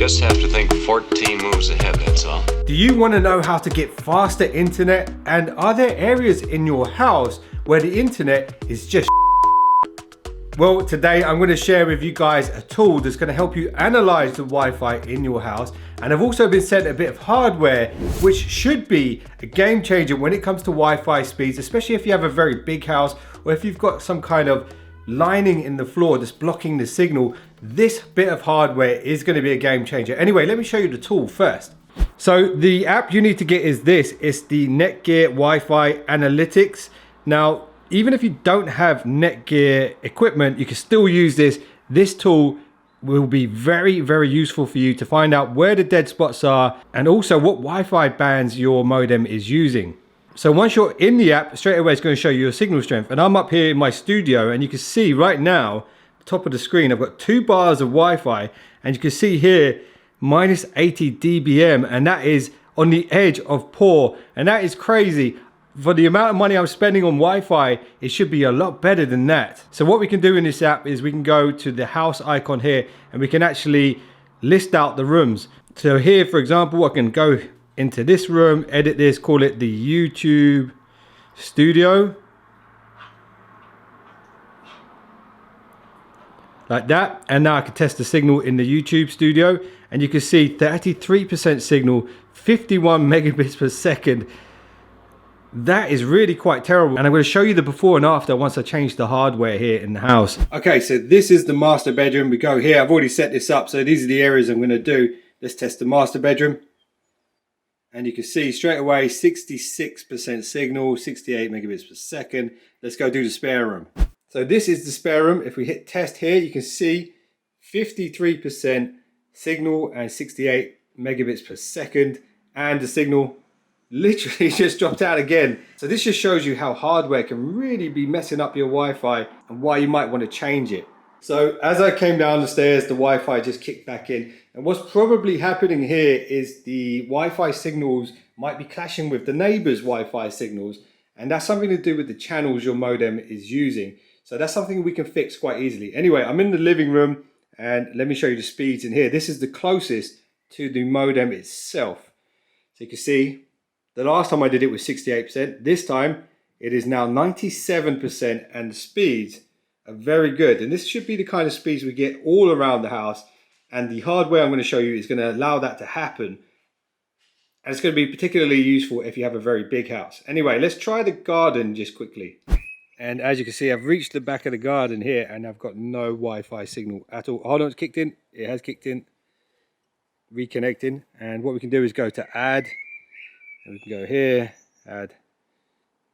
Just have to think 14 moves ahead, that's all. Do you want to know how to get faster internet? And are there areas in your house where the internet is just Well, today I'm going to share with you guys a tool that's going to help you analyze the Wi-Fi in your house. And I've also been sent a bit of hardware which should be a game changer when it comes to Wi-Fi speeds, especially if you have a very big house or if you've got some kind of lining in the floor that's blocking the signal. This bit of hardware is going to be a game changer. Anyway, let me show you the tool first. So the app you need to get is this. It's the WhatGear Wi-Fi Analytics. Now, even if you don't have WhatGear equipment, you can still use this. This tool will be very, very useful for you to find out where the dead spots are and also what Wi-Fi bands your modem is using. So once you're in the app, straight away it's going to show you your signal strength. And I'm up here in my studio and you can see right now, top of the screen, I've got 2 bars of Wi-Fi and you can see here minus 80 dBm, and that is on the edge of poor, and that is crazy. For the amount of money I'm spending on Wi-Fi, it should be a lot better than that. So what we can do in this app is we can go to the house icon here and we can actually list out the rooms. So here, for example, I can go into this room, edit this, call it the YouTube studio. Like that. And now I can test the signal in the YouTube studio. And you can see 33% signal, 51 megabits per second. That is really quite terrible. And I'm going to show you the before and after once I change the hardware here in the house. Okay, so this is the master bedroom. We go here. I've already set this up. So these are the areas I'm going to do. Let's test the master bedroom. And you can see straight away 66% signal, 68 megabits per second. Let's go do the spare room. So this is the spare room. If we hit test here, you can see 53% signal and 68 megabits per second. And the signal literally just dropped out again. So this just shows you how hardware can really be messing up your Wi-Fi and why you might want to change it. So as I came down the stairs, the Wi-Fi just kicked back in. And what's probably happening here is the Wi-Fi signals might be clashing with the neighbor's Wi-Fi signals. And that's something to do with the channels your modem is using. So that's something we can fix quite easily. Anyway, I'm in the living room and let me show you the speeds in here. This is the closest to the modem itself. So you can see the last time I did it was 68%. This time it is now 97% and the speeds are very good. And this should be the kind of speeds we get all around the house. And the hardware I'm going to show you is going to allow that to happen. And it's going to be particularly useful if you have a very big house. Anyway, let's try the garden just quickly. And as you can see, I've reached the back of the garden here and I've got no Wi-Fi signal at all. Hold on, it's kicked in. It has kicked in. Reconnecting. And what we can do is go to add. And we can go here, add.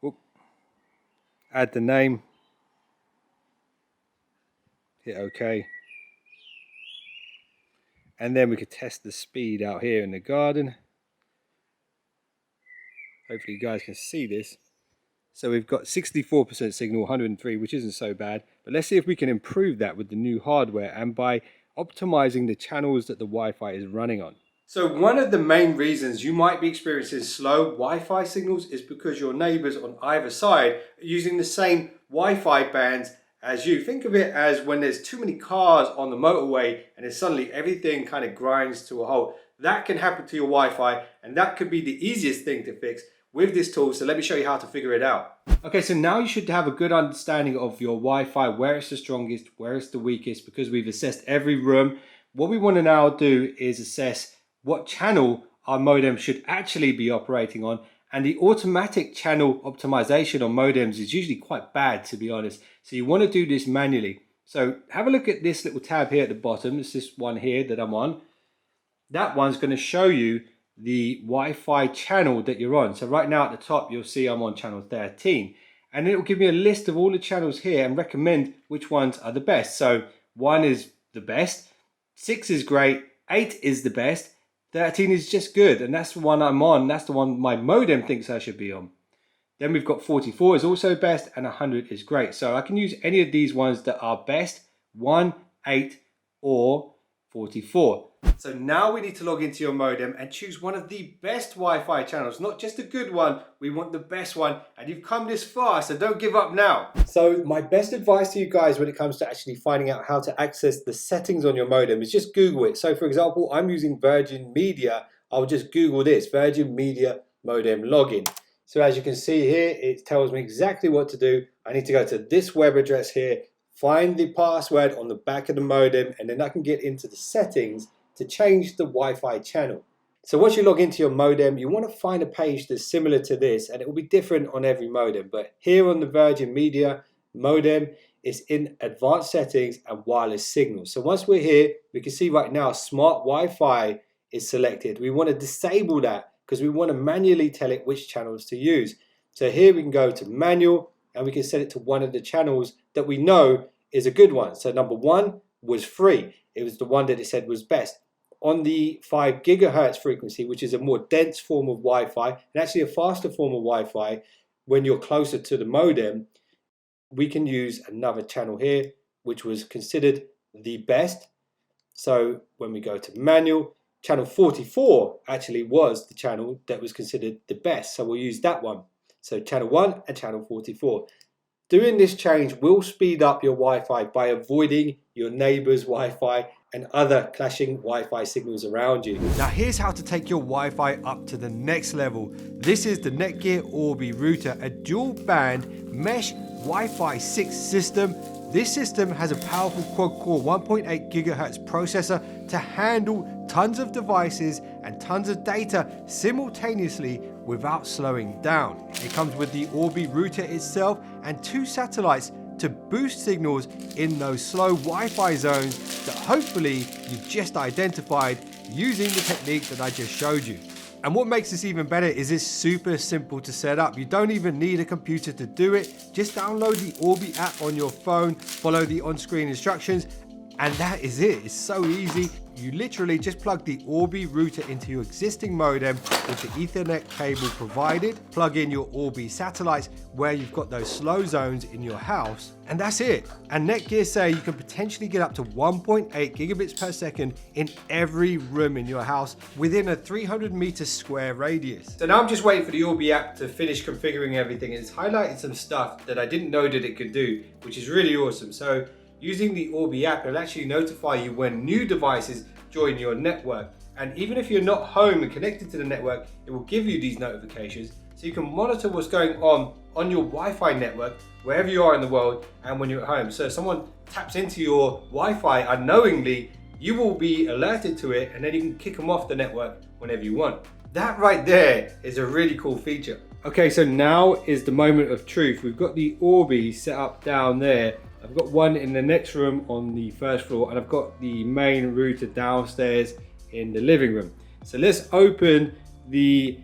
Whoop, add the name. Hit OK. And then we could test the speed out here in the garden. Hopefully you guys can see this. So we've got 64% signal, 103, which isn't so bad. But let's see if we can improve that with the new hardware and by optimizing the channels that the Wi-Fi is running on. So one of the main reasons you might be experiencing slow Wi-Fi signals is because your neighbors on either side are using the same Wi-Fi bands as you. Think of it as when there's too many cars on the motorway and then suddenly everything kind of grinds to a halt. That can happen to your Wi-Fi and that could be the easiest thing to fix with this tool. So let me show you how to figure it out. Okay, so now you should have a good understanding of your Wi-Fi, where it's the strongest, where it's the weakest, because we've assessed every room. What we want to now do is assess what channel our modem should actually be operating on. And the automatic channel optimization on modems is usually quite bad, to be honest. So you want to do this manually. So have a look at this little tab here at the bottom. It's this one here that I'm on. That one's going to show you the Wi-Fi channel that you're on. So right now at the top, you'll see I'm on channel 13. And it will give me a list of all the channels here and recommend which ones are the best. So 1 is the best, 6 is great, 8 is the best, 13 is just good. And that's the one I'm on. That's the one my modem thinks I should be on. Then we've got 44 is also best and 100 is great. So I can use any of these ones that are best, 1, 8 or 44. So now we need to log into your modem and choose one of the best Wi-Fi channels, not just a good one, we want the best one. And you've come this far, so don't give up now. So my best advice to you guys when it comes to actually finding out how to access the settings on your modem is just Google it. So for example, I'm using Virgin Media. I'll just Google this, Virgin Media modem login. So as you can see here, it tells me exactly what to do. I need to go to this web address here, find the password on the back of the modem, and then I can get into the settings to change the Wi-Fi channel. So once you log into your modem, you want to find a page that's similar to this, and it will be different on every modem. But here on the Virgin Media modem, it's in advanced settings and wireless signals. So once we're here, we can see right now smart Wi-Fi is selected. We want to disable that because we want to manually tell it which channels to use. So here we can go to manual and we can set it to one of the channels that we know is a good one. So number 1 was free. It was the one that it said was best. On the 5 gigahertz frequency, which is a more dense form of Wi-Fi, and actually a faster form of Wi-Fi, when you're closer to the modem, we can use another channel here, which was considered the best. So when we go to manual, channel 44 actually was the channel that was considered the best. So we'll use that one. So channel 1 and channel 44. Doing this change will speed up your Wi-Fi by avoiding your neighbor's Wi-Fi and other clashing Wi-Fi signals around you. Now here's how to take your Wi-Fi up to the next level. This is the WhatGear Orbi Router, a dual band mesh Wi-Fi 6 system. This system has a powerful quad-core 1.8 gigahertz processor to handle tons of devices and tons of data simultaneously without slowing down. It comes with the Orbi Router itself and 2 satellites to boost signals in those slow Wi-Fi zones that hopefully you've just identified using the technique that I just showed you. And what makes this even better is it's super simple to set up. You don't even need a computer to do it. Just download the Orbi app on your phone, follow the on-screen instructions, and that is it. It's so easy. You literally just plug the Orbi router into your existing modem with the Ethernet cable provided, plug in your Orbi satellites where you've got those slow zones in your house, and that's it. And WhatGear say you can potentially get up to 1.8 gigabits per second in every room in your house within a 300-meter square radius. So now I'm just waiting for the Orbi app to finish configuring everything, and it's highlighted some stuff that I didn't know that it could do, which is really awesome. So using the Orbi app, it'll actually notify you when new devices join your network. And even if you're not home and connected to the network, it will give you these notifications so you can monitor what's going on your Wi-Fi network wherever you are in the world and when you're at home. So if someone taps into your Wi-Fi unknowingly, you will be alerted to it and then you can kick them off the network whenever you want. That right there is a really cool feature. Okay, so now is the moment of truth. We've got the Orbi set up down there. I've got one in the next room on the first floor, and I've got the main router downstairs in the living room. So let's open the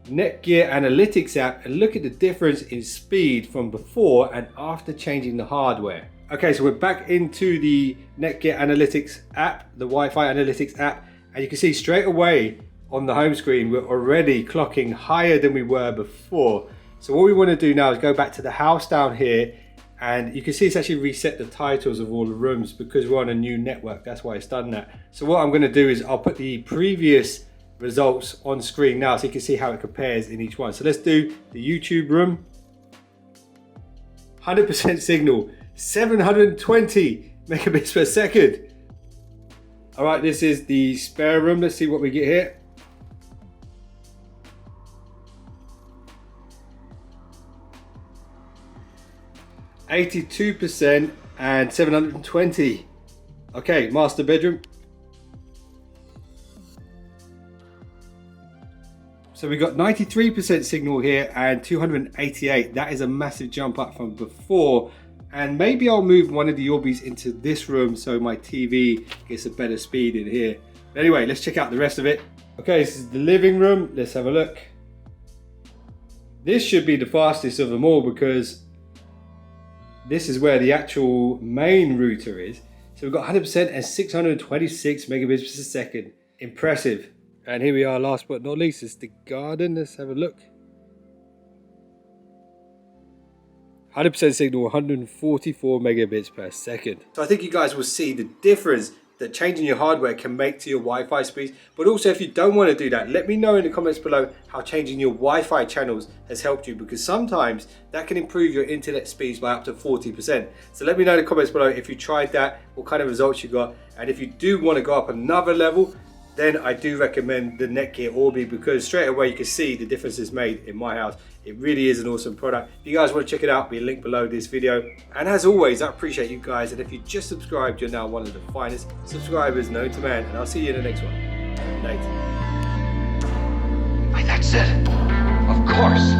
WhatGear Analytics app and look at the difference in speed from before and after changing the hardware. Okay, so we're back into the WhatGear Analytics app, the Wi-Fi Analytics app, and you can see straight away on the home screen we're already clocking higher than we were before. So what we want to do now is go back to the house down here, and you can see it's actually reset the titles of all the rooms because we're on a new network. That's why it's done that. So what I'm going to do is I'll put the previous results on screen now so you can see how it compares in each one. So let's do the YouTube room. 100% signal, 720 megabits per second. All right, this is the spare room. Let's see what we get here. 82% and 720. Okay, master bedroom. So we got 93% signal here and 288. That is a massive jump up from before. And maybe I'll move one of the Orbis into this room so my TV gets a better speed in here. But anyway, let's check out the rest of it. Okay, this is the living room. Let's have a look. This should be the fastest of them all because this is where the actual main router is. So we've got 100% and 626 megabits per second. Impressive. And here we are, last but not least, it's the garden. Let's have a look. 100% signal, 144 megabits per second. So I think you guys will see the difference that changing your hardware can make to your Wi-Fi speeds. But also, if you don't want to do that, let me know in the comments below how changing your Wi-Fi channels has helped you, because sometimes that can improve your internet speeds by up to 40%. So let me know in the comments below if you tried that, what kind of results you got. And if you do want to go up another level, then I do recommend the Netgear Orbi, because straight away you can see the differences made in my house. It really is an awesome product. If you guys want to check it out, there'll be a link below this video. And as always, I appreciate you guys. And if you just subscribed, you're now one of the finest subscribers known to man. And I'll see you in the next one. Later. Wait, that's it. Of course.